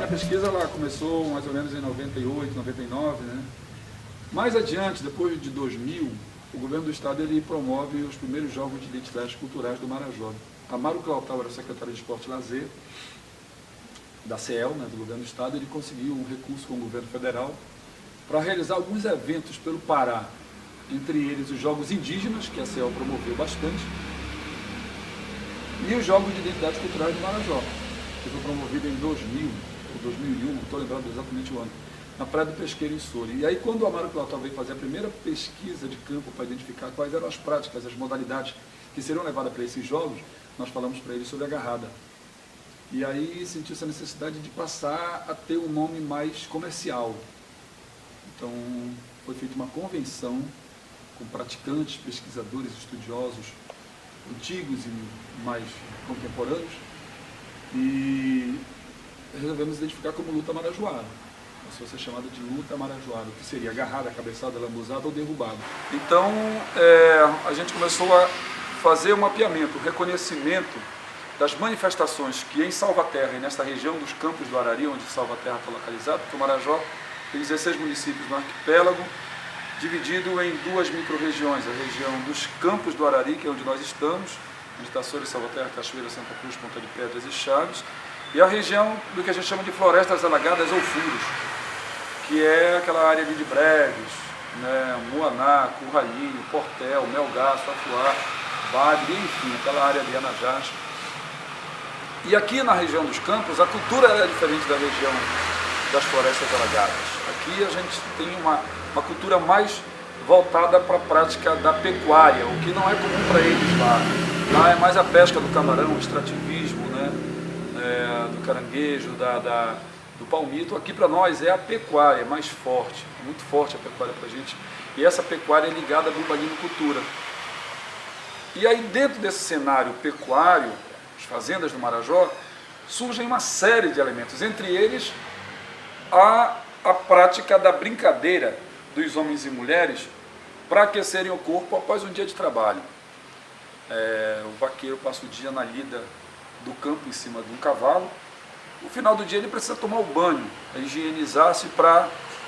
pesquisa ela começou mais ou menos em 98, 99, né? Mais adiante, depois de 2000, o governo do estado ele promove os primeiros jogos de identidades culturais do Marajó. Amaro Clautal era secretário de Esporte e Lazer da CEL, né, do governo do estado. Ele conseguiu um recurso com o governo federal para realizar alguns eventos pelo Pará, entre eles os Jogos Indígenas, que a CEL promoveu bastante, e os Jogos de Identidades Culturais do Marajó, que foi promovido em 2000 ou 2001, não estou lembrando exatamente o ano, na Praia do Pesqueiro, em Soure. E aí, quando o Amaro Clautal veio fazer a primeira pesquisa de campo para identificar quais eram as práticas, as modalidades que seriam levadas para esses jogos, nós falamos para ele sobre a garrada. E aí sentiu-se a necessidade de passar a ter um nome mais comercial. Então, foi feita uma convenção com praticantes, pesquisadores, estudiosos, antigos e mais contemporâneos, e resolvemos identificar como luta marajoara. Passou a ser chamada de luta marajoara, que seria agarrada, cabeçada, lambuzada ou derrubada. Então, a gente começou a fazer um mapeamento, o reconhecimento das manifestações que em Salvaterra e nesta região dos Campos do Arari, onde Salvaterra está localizado, porque o Marajó tem 16 municípios no arquipélago, dividido em duas micro-regiões, a região dos Campos do Arari, que é onde nós estamos, onde está Soure, Salvaterra, Cachoeira, Santa Cruz, Ponta de Pedras e Chaves, e a região do que a gente chama de florestas alagadas ou furos, que é aquela área ali de Breves, né, Moaná, Curralinho, Portel, Melgaço, Afuá, Bagre, enfim, aquela área ali, Anajás. E aqui na região dos Campos, a cultura é diferente da região das florestas alagadas. Aqui a gente tem uma cultura mais voltada para a prática da pecuária, o que não é comum para eles lá. Lá é mais a pesca do camarão, o extrativismo, né, do caranguejo, do palmito. Aqui para nós é a pecuária mais forte, muito forte a pecuária para a gente. E essa pecuária é ligada à bumbalinicultura. E aí dentro desse cenário pecuário, as fazendas do Marajó, surgem uma série de elementos, entre eles a prática da brincadeira dos homens e mulheres para aquecerem o corpo após um dia de trabalho. O vaqueiro passa o dia na lida do campo em cima de um cavalo. No final do dia ele precisa tomar o banho, higienizar-se para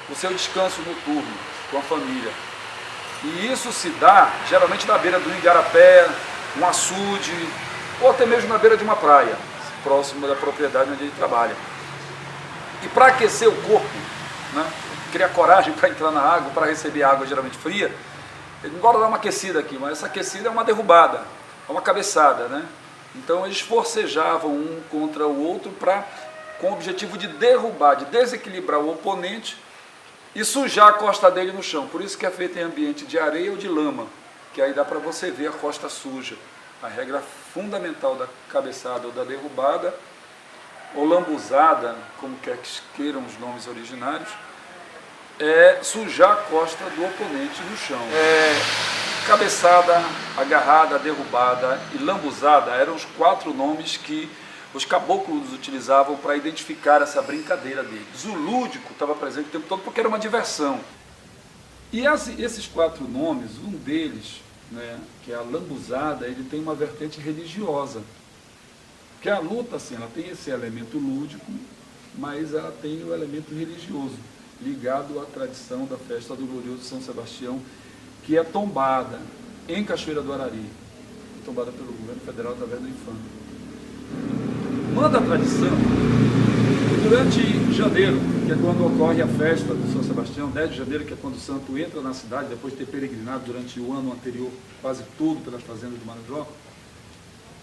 o seu descanso noturno com a família. E isso se dá geralmente na beira do igarapé, um açude, ou até mesmo na beira de uma praia, próximo da propriedade onde ele trabalha. E para aquecer o corpo, né, criar coragem para entrar na água, para receber água geralmente fria, ele embora dá uma aquecida aqui, mas essa aquecida é uma derrubada, é uma cabeçada, né? Então eles forcejavam um contra o outro com o objetivo de derrubar, de desequilibrar o oponente e sujar a costa dele no chão. Por isso que é feito em ambiente de areia ou de lama, que aí dá para você ver a costa suja. A regra fundamental da cabeçada ou da derrubada, ou lambuzada, como quer que queiram os nomes originários, é sujar a costa do oponente no chão. Cabeçada, agarrada, derrubada e lambuzada eram os 4 nomes que os caboclos utilizavam para identificar essa brincadeira deles. O lúdico estava presente o tempo todo porque era uma diversão. E esses 4 nomes, um deles, né, que é a lambuzada, ele tem uma vertente religiosa. Porque a luta, assim, ela tem esse elemento lúdico, mas ela tem o elemento religioso, ligado à tradição da festa do glorioso São Sebastião, que é tombada em Cachoeira do Arari, tombada pelo governo federal através do IFAM. Manda a tradição, durante janeiro, que é quando ocorre a festa do São Sebastião, 10 de janeiro, que é quando o santo entra na cidade, depois de ter peregrinado durante o ano anterior, quase todo pelas fazendas do Marajó,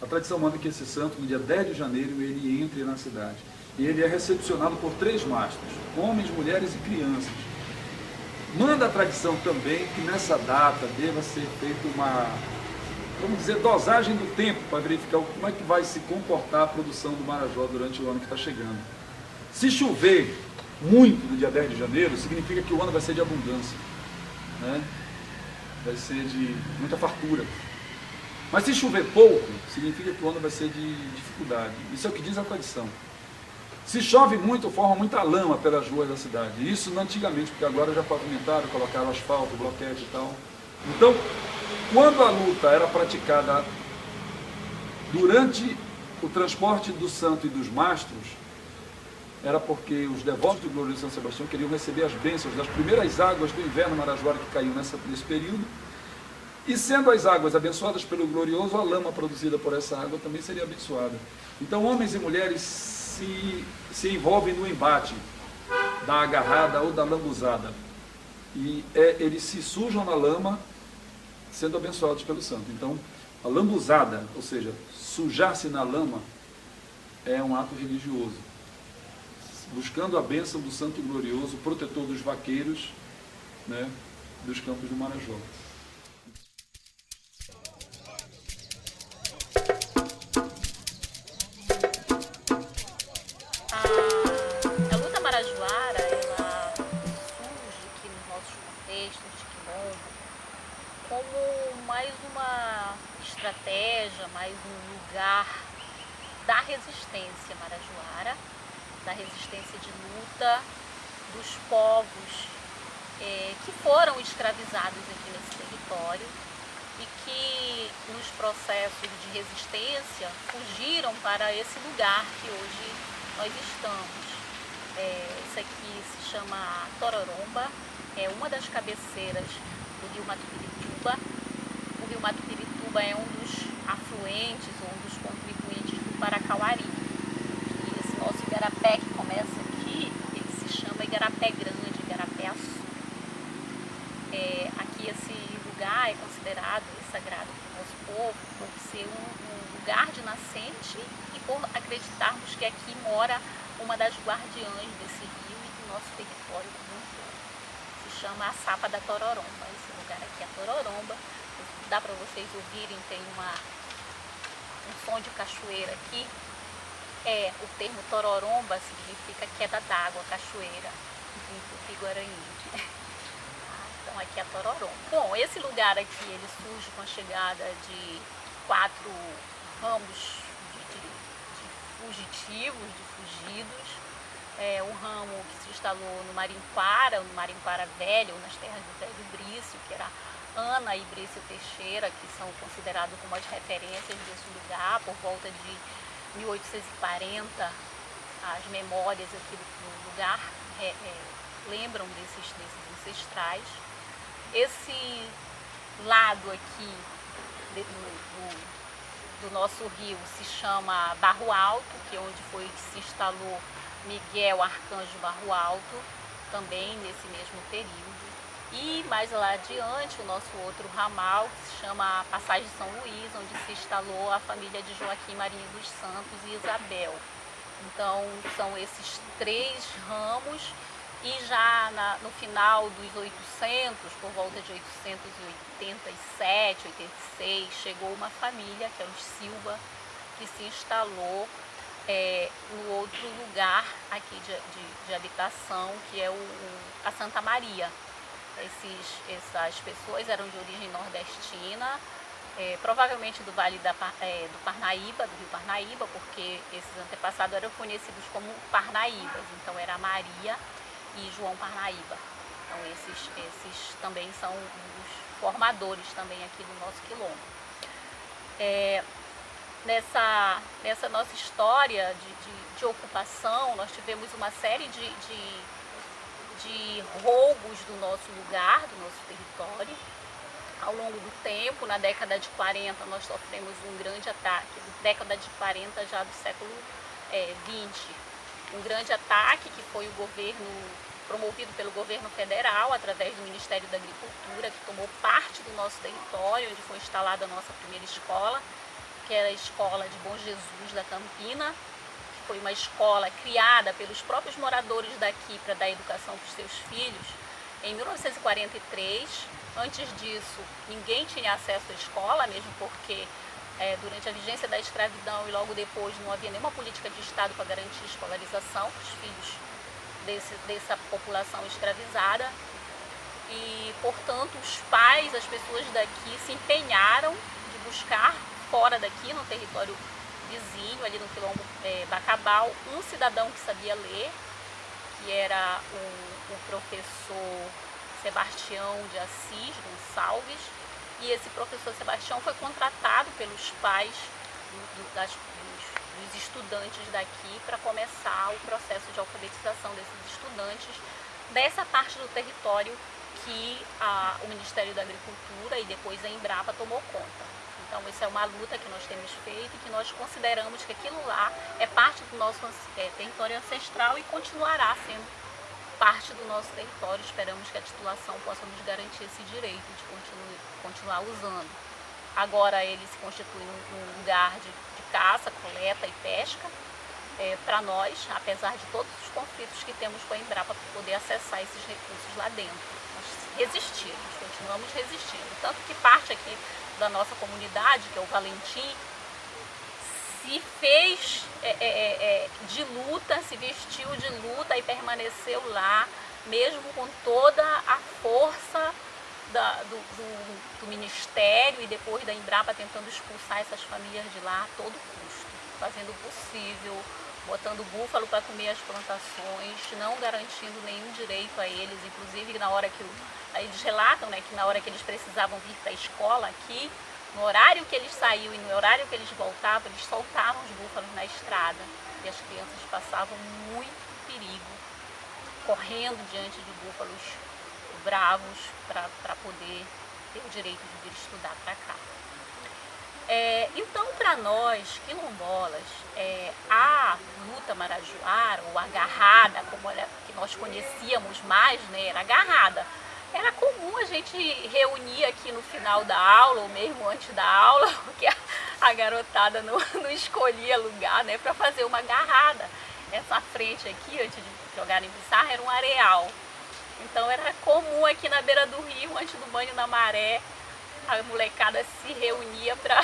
a tradição manda que esse santo, no dia 10 de janeiro, ele entre na cidade. E ele é recepcionado por 3 mastros, homens, mulheres e crianças. Manda a tradição também que nessa data deva ser feita uma, vamos dizer, dosagem do tempo para verificar como é que vai se comportar a produção do Marajó durante o ano que está chegando. Se chover muito no dia 10 de janeiro, significa que o ano vai ser de abundância, né? Vai ser de muita fartura. Mas se chover pouco, significa que o ano vai ser de dificuldade. Isso é o que diz a tradição. Se chove muito, forma muita lama pelas ruas da cidade. Isso não antigamente, porque agora já pavimentaram, colocaram asfalto, bloquete e tal. Então, quando a luta era praticada durante o transporte do santo e dos mastros, era porque os devotos do glorioso São Sebastião queriam receber as bênçãos das primeiras águas do inverno marajoara que caiu nesse período. E sendo as águas abençoadas pelo glorioso, a lama produzida por essa água também seria abençoada. Então homens e mulheres se envolvem no embate da agarrada ou da lambuzada. E eles se sujam na lama, sendo abençoados pelo santo. Então, a lambuzada, ou seja, sujar-se na lama, é um ato religioso, buscando a bênção do santo glorioso, protetor dos vaqueiros, né, dos campos do Marajó. A luta marajoara, ela surge aqui nos nossos contextos de quilombo como mais uma estratégia, mais um lugar da resistência marajoara, da resistência de luta dos povos que foram escravizados aqui nesse território e que nos processos de resistência fugiram para esse lugar que hoje nós estamos. Isso aqui se chama Tororomba, é uma das cabeceiras do rio Matupirituba. O rio Matupirituba é um dos afluentes, ou um dos contribuintes do Paracauari. E esse nosso igarapé que começa aqui, ele se chama Igarapé Grande, Igarapé Açu. Aqui esse lugar é considerado sagrado para o nosso povo por ser um lugar de nascente e por acreditarmos que aqui mora uma das guardiãs desse rio e do nosso território como um todo. Se chama a Sapa da Tororomba. Esse lugar aqui é a Tororomba. Dá para vocês ouvirem, tem um som de cachoeira aqui. O termo Tororomba significa queda d'água, cachoeira, em Tupi-Guarani. Então aqui é a Tororomba. Bom, esse lugar aqui, ele surge com a chegada de 4 ramos de fugitivos, de fugidos. Um ramo que se instalou no Marimquara Velho, nas terras do Velho Brício, que era Ana e Brício Teixeira, que são considerados como as referências desse lugar. Por volta de 1840, as memórias aqui do lugar lembram desses ancestrais. Esse lado aqui do nosso rio se chama Barro Alto, que é onde foi que se instalou Miguel Arcanjo Barro Alto, também nesse mesmo período. E mais lá adiante, o nosso outro ramal, que se chama Passagem São Luís, onde se instalou a família de Joaquim Marinho dos Santos e Isabel. Então, são esses 3 ramos. E já no final dos 800, por volta de 887, 86, chegou uma família, que é os Silva, que se instalou no outro lugar aqui de habitação, que é a Santa Maria. Essas pessoas eram de origem nordestina, provavelmente do Vale do Parnaíba, do Rio Parnaíba, porque esses antepassados eram conhecidos como Parnaíbas. Então era Maria e João Parnaíba. Então esses também são os formadores também aqui do nosso quilombo. Nessa nossa história de ocupação, nós tivemos uma série de roubos do nosso lugar, do nosso território. Ao longo do tempo, na década de 40, nós sofremos um grande ataque, década de 40 já do século XX, um grande ataque que foi o governo promovido pelo governo federal, através do Ministério da Agricultura, que tomou parte do nosso território, onde foi instalada a nossa primeira escola, que era a Escola de Bom Jesus da Campina, que foi uma escola criada pelos próprios moradores daqui para dar educação para os seus filhos, em 1943. Antes disso, ninguém tinha acesso à escola, mesmo porque durante a vigência da escravidão e logo depois não havia nenhuma política de Estado para garantir escolarização para os filhos dessa população escravizada. E, portanto, os pais, as pessoas daqui se empenharam de buscar fora daqui, no território vizinho, ali no quilombo Bacabal, um cidadão que sabia ler, que era o professor Sebastião de Assis E esse professor Sebastião foi contratado pelos pais dos dos estudantes daqui para começar o processo de alfabetização desses estudantes dessa parte do território que o Ministério da Agricultura e depois a Embrapa tomou conta. Então, essa é uma luta que nós temos feito e que nós consideramos que aquilo lá é parte do nosso território ancestral e continuará sendo parte do nosso território. Esperamos que a titulação possa nos garantir esse direito de continuar usando. Agora ele se constitui um lugar de caça, coleta e pesca para nós, apesar de todos os conflitos que temos com a Embrapa para poder acessar esses recursos lá dentro. Nós resistimos, continuamos resistindo. Tanto que parte aqui da nossa comunidade, que é o Valentim, se fez de luta, se vestiu de luta e permaneceu lá, mesmo com toda a força do Ministério e depois da Embrapa tentando expulsar essas famílias de lá a todo custo, fazendo o possível, botando búfalo para comer as plantações, não garantindo nenhum direito a eles, inclusive na hora que eles relatam, né, que na hora que eles precisavam vir para a escola aqui, no horário que eles saíam e no horário que eles voltavam, eles soltavam os búfalos na estrada e as crianças passavam muito perigo, correndo diante de búfalos bravos para poder ter o direito de vir estudar para cá. Então, para nós, quilombolas, a luta marajoara, ou a agarrada, como que nós conhecíamos mais, né, era agarrada. Era comum a gente reunir aqui no final da aula, ou mesmo antes da aula, porque a garotada não escolhia lugar, né, para fazer uma agarrada. Essa frente aqui, antes de jogar em pissarra, era um areal. Então era comum aqui na beira do rio, antes do banho na maré, a molecada se reunia para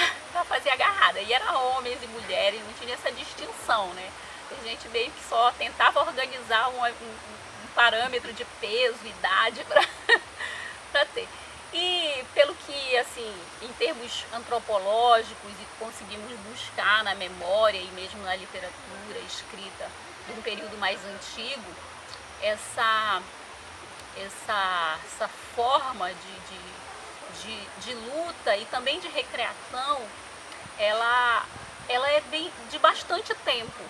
fazer agarrada. E era homens e mulheres, não tinha essa distinção, né? A gente meio que só tentava organizar um parâmetro de peso, idade para ter. E pelo que, assim, em termos antropológicos, e conseguimos buscar na memória e mesmo na literatura escrita de um período mais antigo, essa forma de luta e também de recreação, ela é de bastante tempo.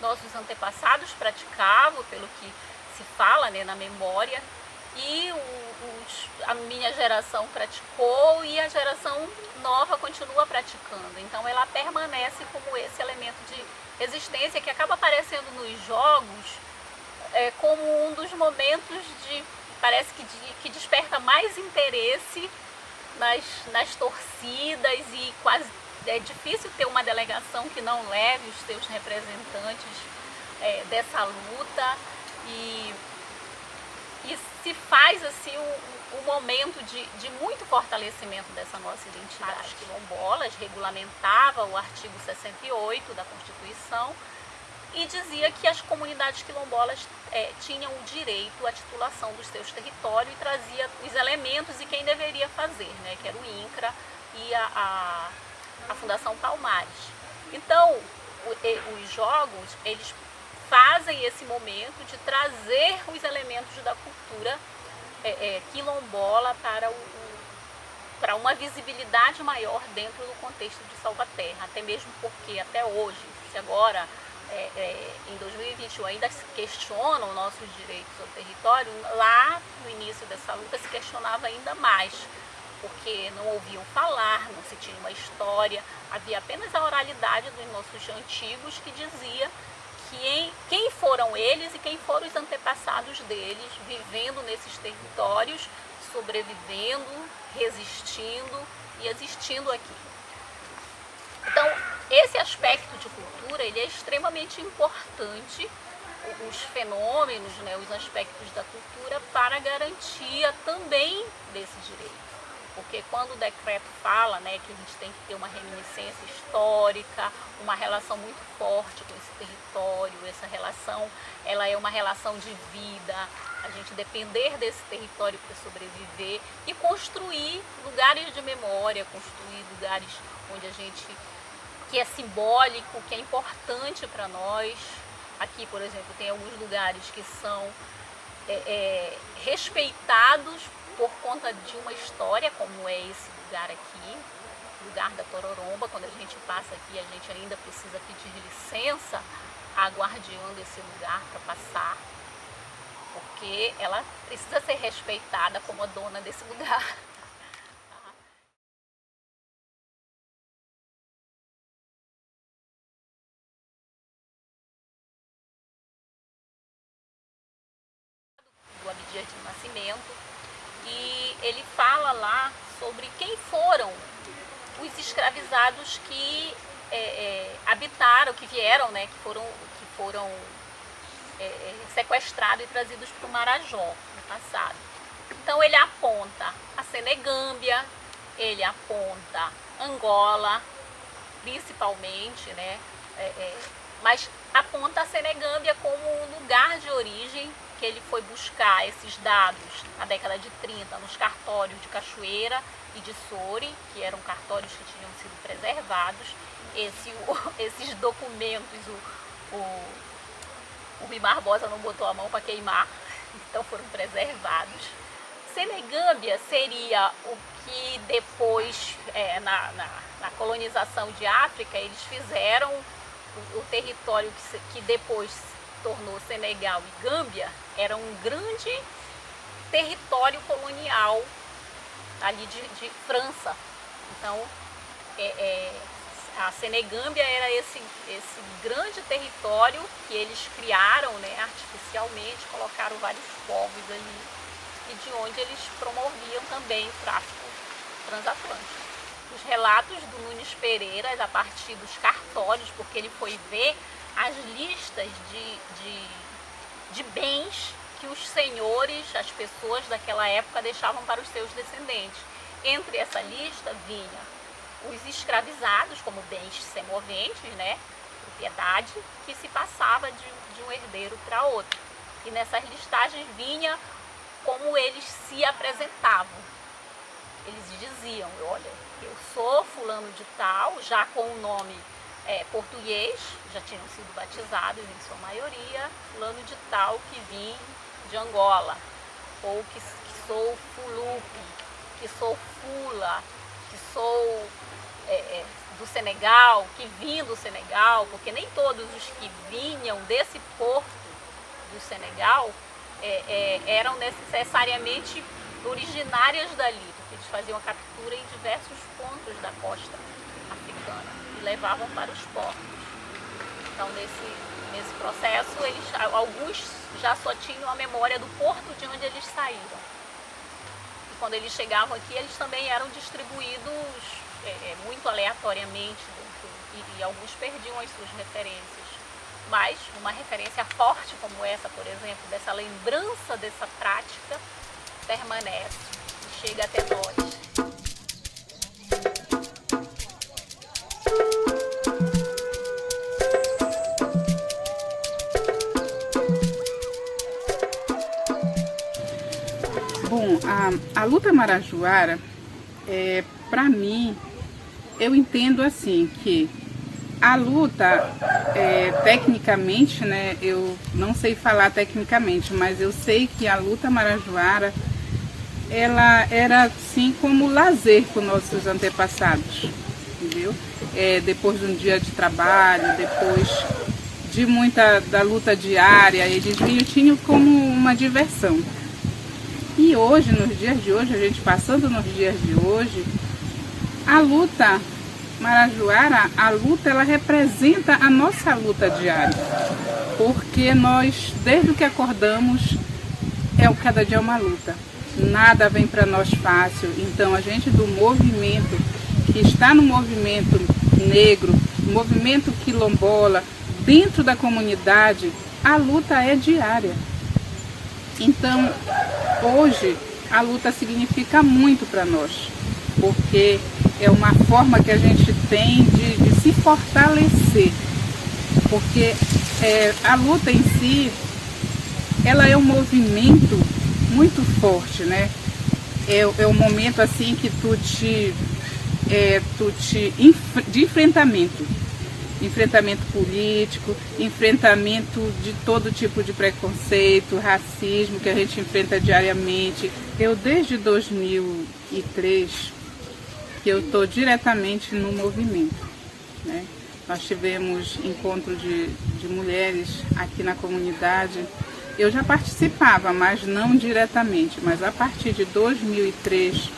Nossos antepassados praticavam, pelo que se fala, né, na memória, e a minha geração praticou e a geração nova continua praticando. Então ela permanece como esse elemento de resistência que acaba aparecendo nos jogos como um dos momentos parece que desperta mais interesse nas torcidas, e quase é difícil ter uma delegação que não leve os seus representantes dessa luta, e se faz assim um momento de muito fortalecimento dessa nossa identidade. As quilombolas regulamentava o artigo 68 da Constituição e dizia que as comunidades quilombolas tinham o direito à titulação dos seus territórios e trazia os elementos e quem deveria fazer, né, que era o INCRA e a Fundação Palmares. Então, os jogos, eles fazem esse momento de trazer os elementos da cultura quilombola para uma visibilidade maior dentro do contexto de Salvaterra, até mesmo porque até hoje, se agora em 2021 ainda se questionam nossos direitos ao território, lá no início dessa luta se questionava ainda mais, porque não ouviam falar, não se tinha uma história, havia apenas a oralidade dos nossos antigos que dizia quem foram eles e quem foram os antepassados deles, vivendo nesses territórios, sobrevivendo, resistindo e existindo aqui. Então, esse aspecto de cultura, ele é extremamente importante, os fenômenos, né, os aspectos da cultura, para a garantia também desse direito. Porque quando o decreto fala, né, que a gente tem que ter uma reminiscência histórica, uma relação muito forte com esse território, essa relação, ela é uma relação de vida, a gente depender desse território para sobreviver e construir lugares de memória, construir lugares onde a gente, que é simbólico, que é importante para nós. Aqui, por exemplo, tem alguns lugares que são respeitados por conta de uma história, como é esse lugar aqui, lugar da Tororomba. Quando a gente passa aqui, a gente ainda precisa pedir licença à guardiã desse lugar para passar, porque ela precisa ser respeitada como a dona desse lugar. Do Abdias de Nascimento, e ele fala lá sobre quem foram os escravizados que habitaram, que vieram, né, que foram sequestrados e trazidos para o Marajó no passado. Então ele aponta a Senegâmbia, ele aponta Angola, principalmente, né, mas aponta a Senegâmbia como um lugar de origem, que ele foi buscar esses dados na década de 30 nos cartórios de Cachoeira e de Soure, que eram cartórios que tinham sido preservados. Esses documentos, o Rui Barbosa não botou a mão para queimar, então foram preservados. Senegâmbia seria o que depois, na colonização de África, eles fizeram o território que depois tornou Senegal e Gâmbia, era um grande território colonial ali de França. Então, a Senegâmbia era esse grande território que eles criaram, né, artificialmente, colocaram vários povos ali, e de onde eles promoviam também o tráfico transatlântico. Os relatos do Nunes Pereira, a partir dos cartórios, porque ele foi ver as listas de bens que os senhores, as pessoas daquela época deixavam para os seus descendentes. Entre essa lista vinha os escravizados como bens semoventes, né, propriedade, que se passava de um herdeiro para outro. E nessas listagens vinha como eles se apresentavam. Eles diziam, olha, eu sou fulano de tal, já com o nome português, já tinham sido batizados em sua maioria, fulano de tal que vim de Angola, ou que sou Fulupe, que sou Fula, que sou do Senegal, que vim do Senegal, porque nem todos os que vinham desse porto do Senegal eram necessariamente originárias dali, porque eles faziam a captura em diversos pontos da costa africana e levavam para os portos. Então, nesse processo, alguns já só tinham a memória do porto de onde eles saíram. E quando eles chegavam aqui, eles também eram distribuídos muito aleatoriamente, e alguns perdiam as suas referências. Mas uma referência forte como essa, por exemplo, dessa lembrança dessa prática, permanece e chega até nós. Bom, a luta marajoara, para mim, eu entendo assim que a luta, tecnicamente, né, eu não sei falar tecnicamente, mas eu sei que a luta marajoara, ela era assim como lazer com nossos antepassados, entendeu? Depois de um dia de trabalho, depois de muita da luta diária, eles tinham como uma diversão. E hoje, nos dias de hoje, a gente passando nos dias de hoje, a luta marajoara, ela representa a nossa luta diária. Porque nós, desde que acordamos, cada dia é uma luta. Nada vem para nós fácil. Então, a gente do movimento, que está no movimento negro, no movimento quilombola, dentro da comunidade, a luta é diária. Então, hoje, a luta significa muito para nós, porque é uma forma que a gente tem de se fortalecer, porque a luta em si, ela é um movimento muito forte, né? É um momento assim que de enfrentamento político, enfrentamento de todo tipo de preconceito, racismo que a gente enfrenta diariamente. Eu, desde 2003, que eu estou diretamente no movimento, né? Nós tivemos encontro de mulheres aqui na comunidade. Eu já participava, mas não diretamente. Mas a partir de 2003,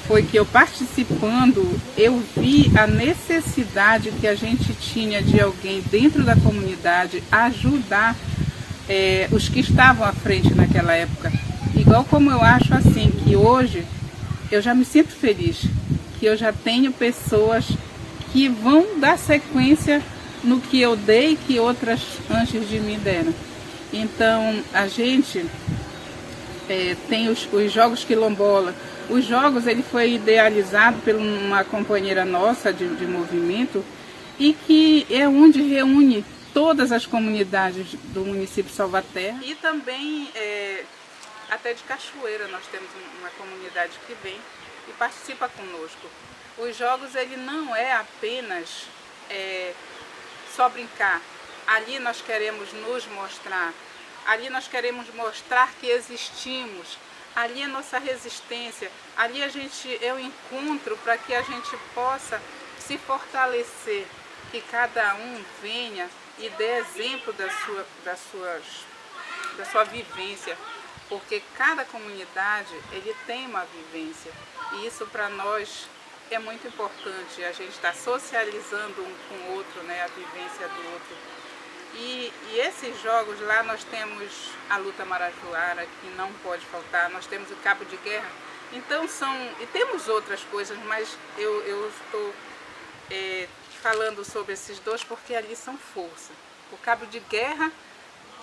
foi que eu participando, eu vi a necessidade que a gente tinha de alguém dentro da comunidade ajudar os que estavam à frente naquela época. Igual como eu acho assim, que hoje eu já me sinto feliz, que eu já tenho pessoas que vão dar sequência no que eu dei, que outras antes de mim deram. Então, a gente tem os Jogos Quilombola. Os Jogos, ele foi idealizado por uma companheira nossa de movimento e que é onde reúne todas as comunidades do município de Salvaterra. E também, até de Cachoeira, nós temos uma comunidade que vem e participa conosco. Os Jogos, ele não é apenas só brincar. Ali nós queremos nos mostrar, ali nós queremos mostrar que existimos, ali é nossa resistência, ali é o encontro para que a gente possa se fortalecer, que cada um venha e dê exemplo da sua vivência, porque cada comunidade ele tem uma vivência e isso para nós é muito importante, a gente está socializando um com o outro, né, a vivência do outro. E esses jogos lá nós temos a luta marajoara, que não pode faltar, nós temos o cabo de guerra, então e temos outras coisas, mas eu estou falando sobre esses dois porque ali são força. O cabo de guerra,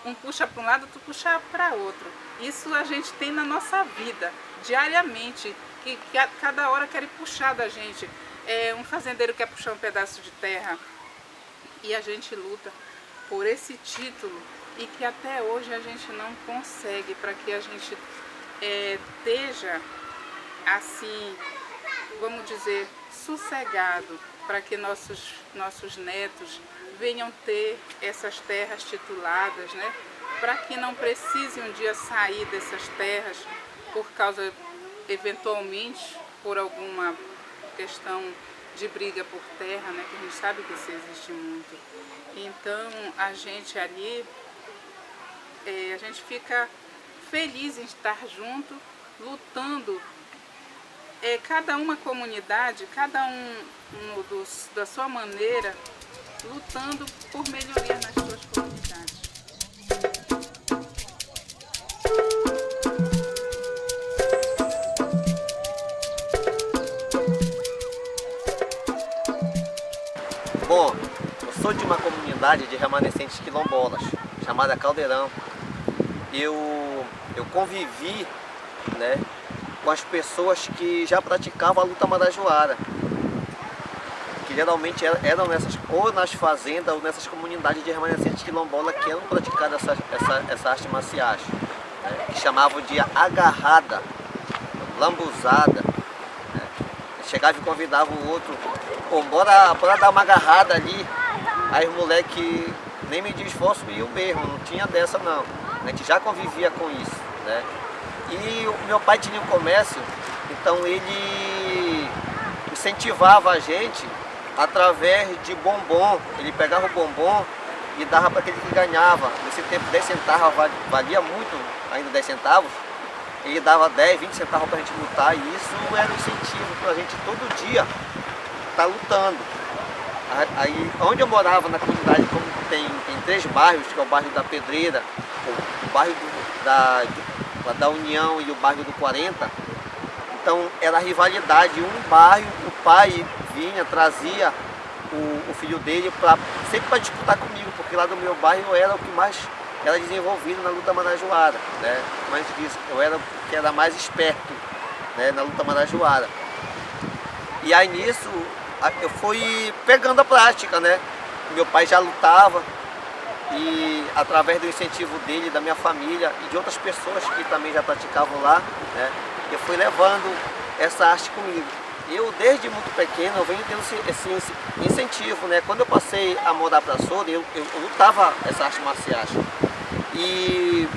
um puxa para um lado, outro puxa para outro. Isso a gente tem na nossa vida, diariamente, que cada hora querem puxar da gente. Um fazendeiro quer puxar um pedaço de terra e a gente luta por esse título e que até hoje a gente não consegue, para que a gente esteja assim, vamos dizer, sossegado, para que nossos netos venham ter essas terras tituladas, né? Para que não precise um dia sair dessas terras por causa, eventualmente, por alguma questão de briga por terra, né? Que a gente sabe que isso existe muito. Então, a gente ali, a gente fica feliz em estar junto, lutando, cada uma comunidade, cada da sua maneira, lutando por melhoria nas suas comunidades. Bom, eu sou de uma comunidade de remanescentes quilombolas, chamada Caldeirão. Eu convivi, né, com as pessoas que já praticavam a luta marajoara, que geralmente eram ou nas fazendas ou nessas comunidades de remanescentes quilombolas que eram praticadas essa arte marciais, né, que chamavam de agarrada, lambuzada. Né. Chegava e convidava o outro, pô, bora dar uma agarrada ali. Aí os moleques nem mediam esforço e eu mesmo, não tinha dessa não. A gente já convivia com isso, né? E o meu pai tinha um comércio, então ele incentivava a gente através de bombom. Ele pegava o bombom e dava para aquele que ganhava. Nesse tempo 10 centavos valia muito, ainda 10 centavos. Ele dava 10, 20 centavos para a gente lutar e isso era um incentivo para a gente todo dia estar lutando. Aí, onde eu morava na comunidade, como tem 3 bairros, que é o bairro da Pedreira, o bairro da União e o bairro do 40, então era rivalidade. Um bairro, o pai vinha, trazia o filho dele sempre para disputar comigo, porque lá do meu bairro era o que mais era desenvolvido na luta marajoara, né? Mas disso, eu era o que era mais esperto, né, na luta marajoara. E aí nisso eu fui pegando a prática, né? Meu pai já lutava e através do incentivo dele, da minha família e de outras pessoas que também já praticavam lá, né, eu fui levando essa arte comigo. Eu desde muito pequeno eu venho tendo esse incentivo, né? Quando eu passei a morar para Soura, eu lutava essa arte marciais e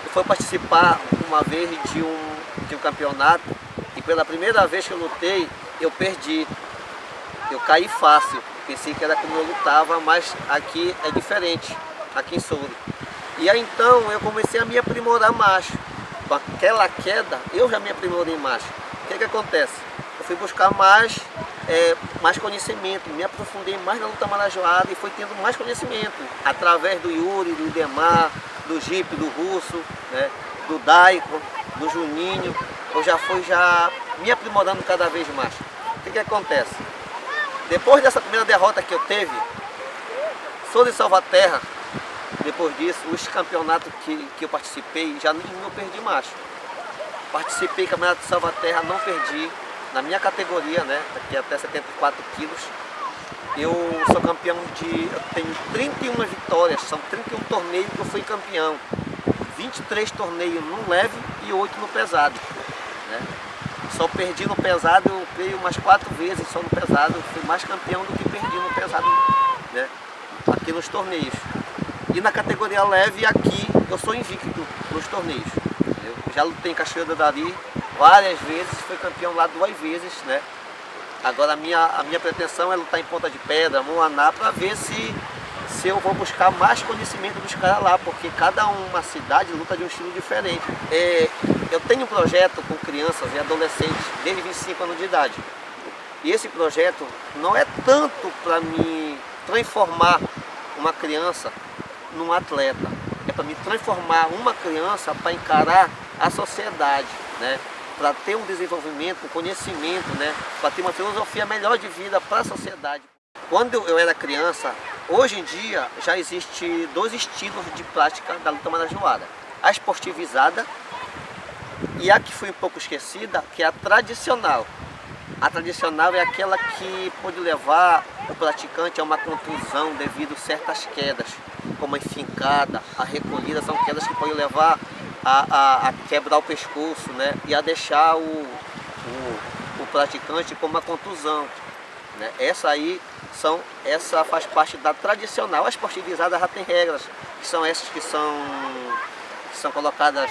eu fui participar uma vez de um campeonato e pela primeira vez que eu lutei, eu perdi. Eu caí fácil. Pensei que era como eu lutava, mas aqui é diferente, aqui em Soure. E aí então eu comecei a me aprimorar mais. Com aquela queda, eu já me aprimorei mais. O que acontece? Eu fui buscar mais conhecimento, me aprofundei mais na luta marajoara e fui tendo mais conhecimento. Através do Yuri, do Idemar, do Jipe, do Russo, né, do Daico, do Juninho. Eu já fui me aprimorando cada vez mais. O que acontece? Depois dessa primeira derrota que eu teve, sou de Salvaterra. Depois disso, os campeonatos que eu participei, já nenhum eu perdi mais. Participei do campeonato de Salvaterra, não perdi. Na minha categoria, né, que é até 74 quilos, eu sou campeão eu tenho 31 vitórias, são 31 torneios que eu fui campeão. 23 torneios no leve e 8 no pesado. Né? Só perdi no pesado, eu creio umas 4 vezes só no pesado, fui mais campeão do que perdi no pesado, né? Aqui nos torneios. E na categoria leve aqui eu sou invicto nos torneios. Eu já lutei em Cachoeira do Dari várias vezes, fui campeão lá 2 vezes, né? Agora a minha pretensão é lutar em Ponta de Pedra, Moaná, para ver se eu vou buscar mais conhecimento dos caras lá, porque cada uma cidade luta de um estilo diferente. Eu tenho um projeto com crianças e adolescentes desde 25 anos de idade. E esse projeto não é tanto para me transformar uma criança num atleta, é para me transformar uma criança para encarar a sociedade, né? Para ter um desenvolvimento, um conhecimento, né? Para ter uma filosofia melhor de vida para a sociedade. Quando eu era criança, hoje em dia já existe 2 estilos de prática da luta marajoara. A esportivizada e a que foi um pouco esquecida, que é a tradicional. A tradicional é aquela que pode levar o praticante a uma contusão devido a certas quedas, como a enfincada, a recolhida, são quedas que podem levar a quebrar o pescoço, né? E a deixar o praticante com uma contusão. Né? Essa faz parte da tradicional. A esportivizada já tem regras, que são essas que são colocadas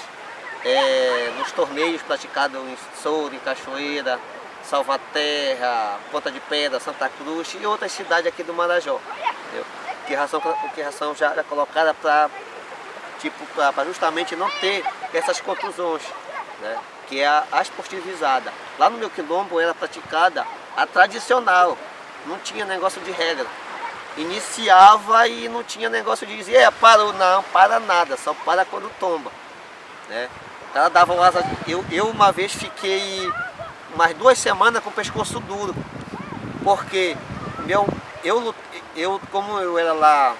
nos torneios praticados em Soure, Cachoeira, Salvaterra, Ponta de Pedra, Santa Cruz e outras cidades aqui do Marajó. Entendeu? Que ração já era colocada para justamente não ter essas contusões, né? Que é a esportivizada. Lá no meu quilombo era praticada a tradicional, não tinha negócio de regra. Iniciava e não tinha negócio de dizer, parou, não, para nada, só para quando tomba. Né? O cara dava um asa. Eu uma vez fiquei umas 2 semanas com o pescoço duro, porque como eu era lá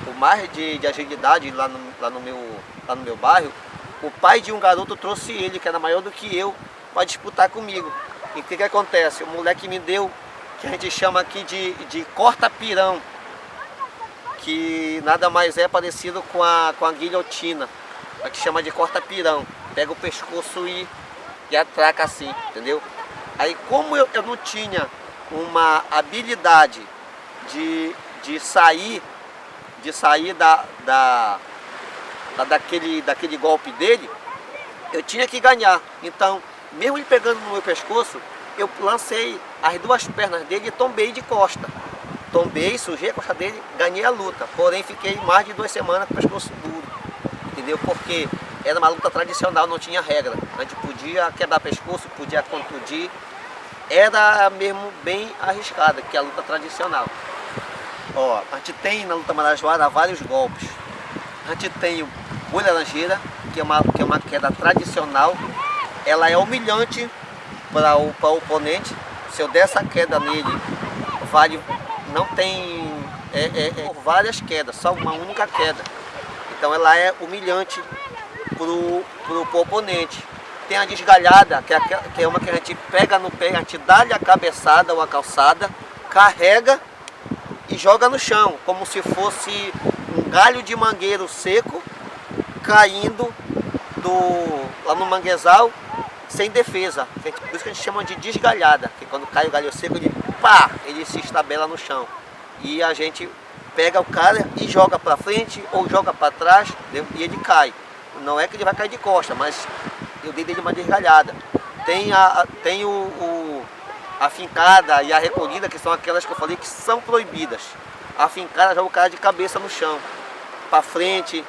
o mais de agilidade lá no meu bairro, o pai de um garoto trouxe ele, que era maior do que eu, para disputar comigo. E o que acontece? O moleque me deu, que a gente chama aqui de corta-pirão, que nada mais é parecido com a guilhotina, a que chama de corta-pirão. Pega o pescoço e atraca assim, entendeu? Aí como eu não tinha uma habilidade de sair daquele golpe dele, eu tinha que ganhar. Então, mesmo ele pegando no meu pescoço, eu lancei as 2 pernas dele e tombei de costa. Tombei, sujei a costa dele, ganhei a luta. Porém, fiquei mais de 2 semanas com o pescoço duro. Entendeu? Porque era uma luta tradicional, não tinha regra. A gente podia quebrar pescoço, podia contundir. Era mesmo bem arriscada, que é a luta tradicional. Ó, a gente tem na luta marajoara vários golpes. A gente tem o boi laranjeira, que é uma queda tradicional. Ela é humilhante para o oponente. Se eu der essa queda nele, não tem várias quedas, só uma única queda. Então ela é humilhante para o oponente. Tem a desgalhada, que é uma que a gente pega no pé, a gente dá-lhe a cabeçada ou a calçada, carrega e joga no chão, como se fosse um galho de mangueiro seco caindo lá no manguezal sem defesa. Por isso que a gente chama de desgalhada, que quando cai o galho seco, ele se estabela no chão. E a gente pega o cara e joga para frente ou joga para trás, e ele cai. Não é que ele vai cair de costa, mas eu dei dele uma desgalhada. Tem A fincada e a recolhida, que são aquelas que eu falei que são proibidas. A fincada joga o cara de cabeça no chão, para frente,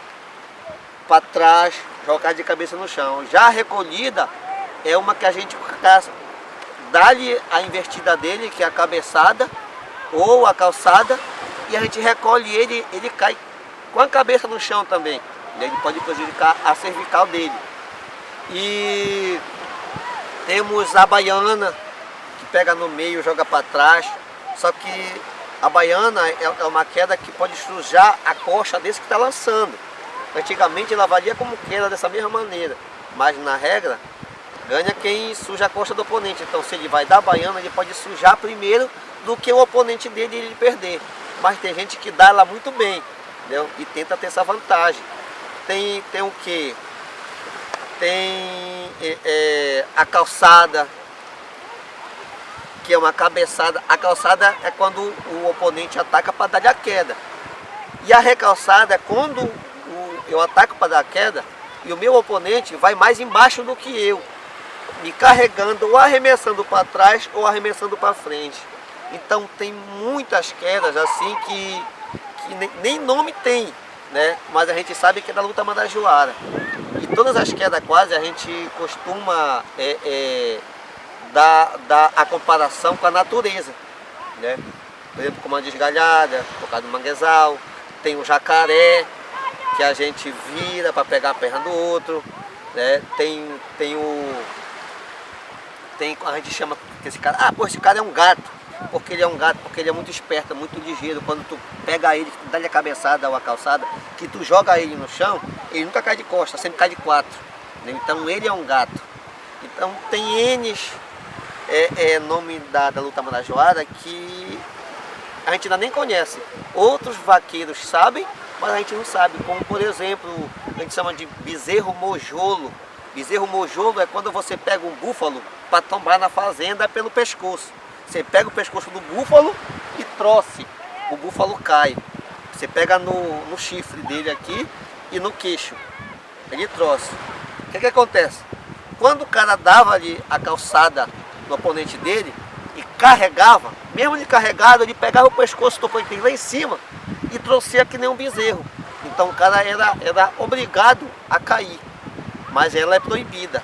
para trás, joga o cara de cabeça no chão. Já a recolhida é uma que a gente dá-lhe a invertida dele, que é a cabeçada ou a calçada, e a gente recolhe ele, ele cai com a cabeça no chão também. Ele pode prejudicar a cervical dele. E temos a baiana, que pega no meio, joga para trás. Só que a baiana é uma queda que pode sujar a coxa desse que está lançando. Antigamente ela valia como queda dessa mesma maneira, mas na regra ganha quem suja a coxa do oponente. Então se ele vai dar a baiana, ele pode sujar primeiro do que o oponente dele e ele perder. Mas tem gente que dá ela muito bem, entendeu? E tenta ter essa vantagem. Tem o que? Tem a calçada, que é uma cabeçada. A calçada é quando o oponente ataca para dar a queda. E a recalçada é quando eu ataco para dar a queda e o meu oponente vai mais embaixo do que eu, me carregando ou arremessando para trás ou arremessando para frente. Então tem muitas quedas assim que nem nome tem, né? Mas a gente sabe que é da luta marajoara. E todas as quedas quase a gente costuma dar a comparação com a natureza, né? Por exemplo, como a desgalhada, por causa do manguezal, tem o jacaré, que a gente vira para pegar a perna do outro, né? Tem a gente chama esse cara, esse cara é um gato, porque ele é um gato, porque ele é muito esperto, muito ligeiro. Quando tu pega ele, tu dá-lhe a cabeçada ou a calçada, que tu joga ele no chão, ele nunca cai de costas, sempre cai de quatro, né? Então ele é um gato. Então tem N nome da luta marajoara que a gente ainda nem conhece. Outros vaqueiros sabem, mas a gente não sabe. Como por exemplo, a gente chama de bezerro mojolo. Bezerro mojolo é quando você pega um búfalo para tombar na fazenda pelo pescoço. Você pega o pescoço do búfalo e troce, o búfalo cai. Você pega no chifre dele aqui e no queixo, ele troce. O que acontece? Quando o cara dava ali a calçada no oponente dele e carregava, mesmo ele carregado, ele pegava o pescoço do oponente lá em cima e trouxia que nem um bezerro. Então o cara era obrigado a cair, mas ela é proibida,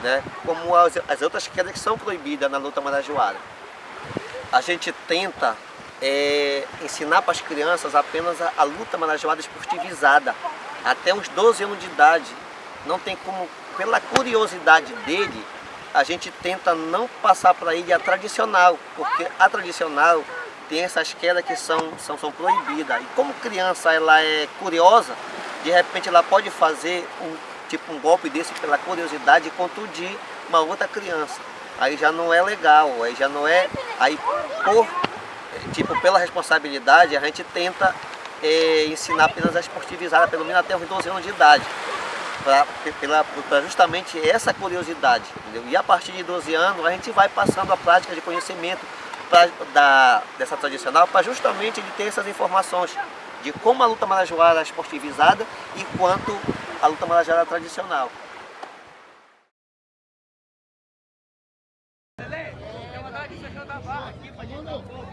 né? Como as outras quedas que são proibidas na luta marajoara. A gente tenta ensinar para as crianças apenas a luta marajoara esportivizada, até uns 12 anos de idade. Não tem como, pela curiosidade dele, a gente tenta não passar para ele a tradicional, porque a tradicional tem essas quedas que são proibidas. E como criança ela é curiosa, de repente ela pode fazer um golpe desse pela curiosidade e contundir uma outra criança. Aí já não é legal, aí já não é. Aí pela responsabilidade a gente tenta ensinar apenas a esportivizada, pelo menos até os 12 anos de idade. Para justamente essa curiosidade, entendeu? E a partir de 12 anos a gente vai passando a prática de conhecimento dessa tradicional, para justamente ele ter essas informações de como a luta marajoara é esportivizada e quanto a luta marajoara tradicional. Tem uma daqui, você canta a barra aqui pra gente dar um pouco.